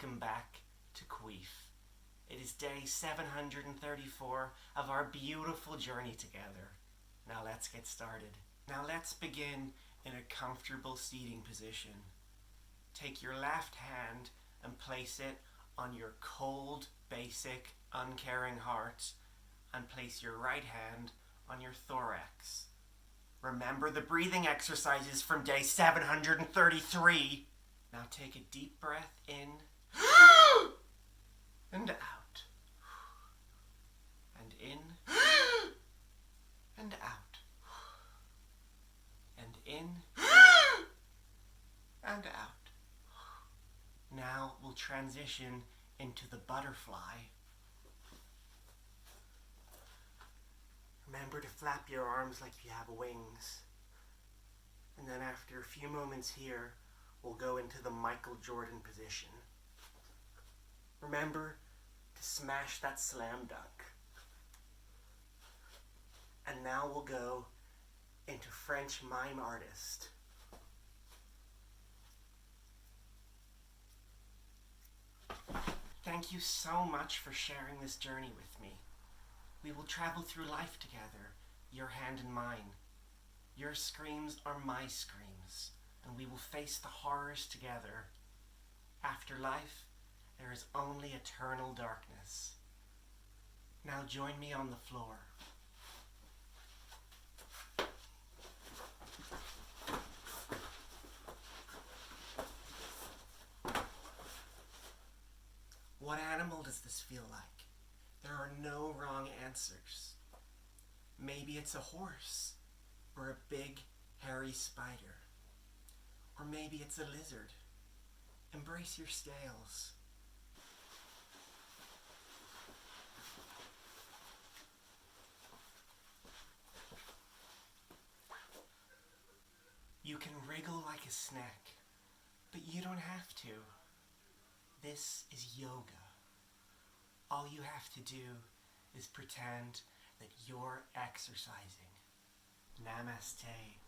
welcome back to Queef. It is day 734 of our beautiful journey together. Now let's get started. Now let's begin in a comfortable seating position. Take your left hand and place it on your cold, basic, uncaring heart, and place your right hand on your thorax. Remember the breathing exercises from day 733. Now take a deep breath in and out. And in and out. And in and out. Now we'll transition into the butterfly. Remember to flap your arms like you have wings. And then after a few moments here, we'll go into the Michael Jordan position. Remember to smash that slam dunk. And now we'll go into French mime artist. Thank you so much for sharing this journey with me. We will travel through life together, your hand in mine. Your screams are my screams, and we will face the horrors together. After life, there is only eternal darkness. Now join me on the floor. What animal does this feel like? There are no wrong answers. Maybe it's a horse, or a big, hairy spider. Or maybe it's a lizard. Embrace your scales. You can wriggle like a snack, but you don't have to. This is yoga. All you have to do is pretend that you're exercising. Namaste.